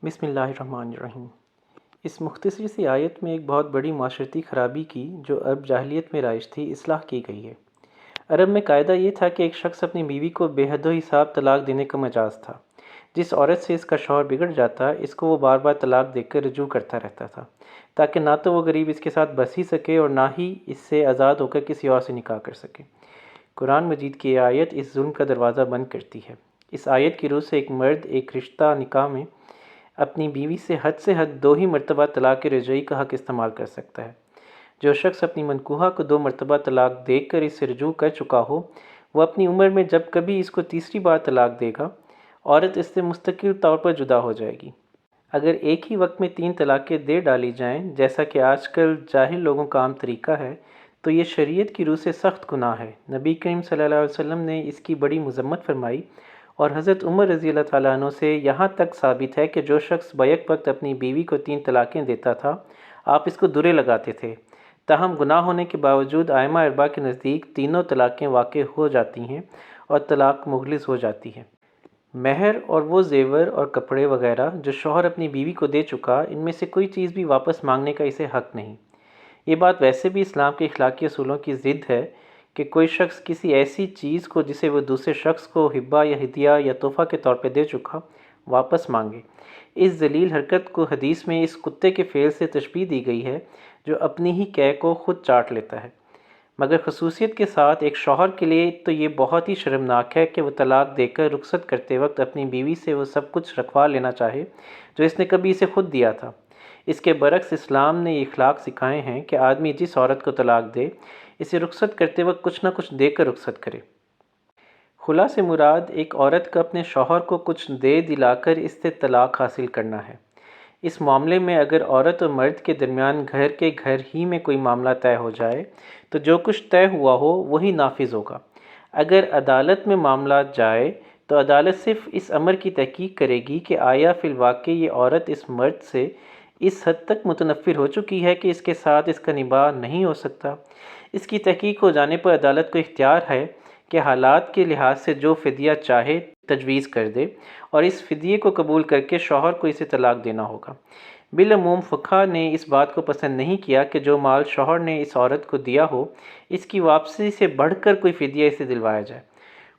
بسم اللہ الرحمن الرحیم۔ اس مختصر سی آیت میں ایک بہت بڑی معاشرتی خرابی کی جو عرب جاہلیت میں رائج تھی اصلاح کی گئی ہے۔ عرب میں قاعدہ یہ تھا کہ ایک شخص اپنی بیوی کو بے حد و حساب طلاق دینے کا مجاز تھا۔ جس عورت سے اس کا شوہر بگڑ جاتا اس کو وہ بار بار طلاق دے کر رجوع کرتا رہتا تھا، تاکہ نہ تو وہ غریب اس کے ساتھ بس ہی سکے اور نہ ہی اس سے آزاد ہو کر کسی اور سے نکاح کر سکے۔ قرآن مجید کی یہ آیت اس ظلم کا دروازہ بند کرتی ہے۔ اس آیت کی روح سے ایک مرد ایک رشتہ نکاح میں اپنی بیوی سے حد 2 ہی مرتبہ طلاق رجعی کا حق استعمال کر سکتا ہے۔ جو شخص اپنی منکوحہ کو 2 مرتبہ طلاق دے کر اس سے رجوع کر چکا ہو، وہ اپنی عمر میں جب کبھی اس کو تیسری بار طلاق دے گا، عورت اس سے مستقل طور پر جدا ہو جائے گی۔ اگر ایک ہی وقت میں 3 طلاقیں دے ڈالی جائیں، جیسا کہ آج کل جاہل لوگوں کا عام طریقہ ہے، تو یہ شریعت کی روح سے سخت گناہ ہے۔ نبی کریم صلی اللہ علیہ وسلم نے اس کی بڑی مذمت فرمائی، اور حضرت عمر رضی اللہ تعالیٰ عنہ سے یہاں تک ثابت ہے کہ جو شخص بیک وقت اپنی بیوی کو 3 طلاقیں دیتا تھا، آپ اس کو درے لگاتے تھے۔ تاہم گناہ ہونے کے باوجود ائمہ اربعہ کے نزدیک تینوں طلاقیں واقع ہو جاتی ہیں اور طلاق مخلص ہو جاتی ہے۔ مہر اور وہ زیور اور کپڑے وغیرہ جو شوہر اپنی بیوی کو دے چکا، ان میں سے کوئی چیز بھی واپس مانگنے کا اسے حق نہیں۔ یہ بات ویسے بھی اسلام کے اخلاقی اصولوں کی ضد ہے کہ کوئی شخص کسی ایسی چیز کو جسے وہ دوسرے شخص کو ہبہ یا ہدیہ یا تحفہ کے طور پہ دے چکا واپس مانگے۔ اس ذلیل حرکت کو حدیث میں اس کتے کے فعل سے تشبیہ دی گئی ہے جو اپنی ہی قے کو خود چاٹ لیتا ہے۔ مگر خصوصیت کے ساتھ ایک شوہر کے لیے تو یہ بہت ہی شرمناک ہے کہ وہ طلاق دے کر رخصت کرتے وقت اپنی بیوی سے وہ سب کچھ رکھوا لینا چاہے جو اس نے کبھی اسے خود دیا تھا۔ اس کے برعکس اسلام نے یہ اخلاق سکھائے ہیں کہ آدمی جس عورت کو طلاق دے، اسے رخصت کرتے وقت کچھ نہ کچھ دے کر رخصت کرے۔ خلا سے مراد ایک عورت کا اپنے شوہر کو کچھ دے دلا کر اس سے طلاق حاصل کرنا ہے۔ اس معاملے میں اگر عورت اور مرد کے درمیان گھر ہی میں کوئی معاملہ طے ہو جائے تو جو کچھ طے ہوا ہو وہی نافذ ہوگا۔ اگر عدالت میں معاملہ جائے تو عدالت صرف اس امر کی تحقیق کرے گی کہ آیا فی الواقع یہ عورت اس مرد سے اس حد تک متنفر ہو چکی ہے کہ اس کے ساتھ اس کا نباہ نہیں ہو سکتا۔ اس کی تحقیق ہو جانے پر عدالت کو اختیار ہے کہ حالات کے لحاظ سے جو فدیہ چاہے تجویز کر دے، اور اس فدیے کو قبول کر کے شوہر کو اسے طلاق دینا ہوگا۔ بالعموم فقہا نے اس بات کو پسند نہیں کیا کہ جو مال شوہر نے اس عورت کو دیا ہو، اس کی واپسی سے بڑھ کر کوئی فدیہ اسے دلوایا جائے۔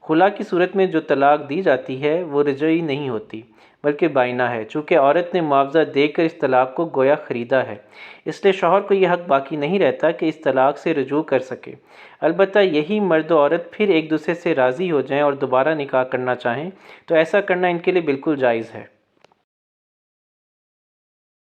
خلا کی صورت میں جو طلاق دی جاتی ہے وہ رجعی نہیں ہوتی بلکہ بائنہ ہے، چونکہ عورت نے معاوضہ دے کر اس طلاق کو گویا خریدا ہے، اس لیے شوہر کو یہ حق باقی نہیں رہتا کہ اس طلاق سے رجوع کر سکے۔ البتہ یہی مرد و عورت پھر ایک دوسرے سے راضی ہو جائیں اور دوبارہ نکاح کرنا چاہیں تو ایسا کرنا ان کے لیے بالکل جائز ہے۔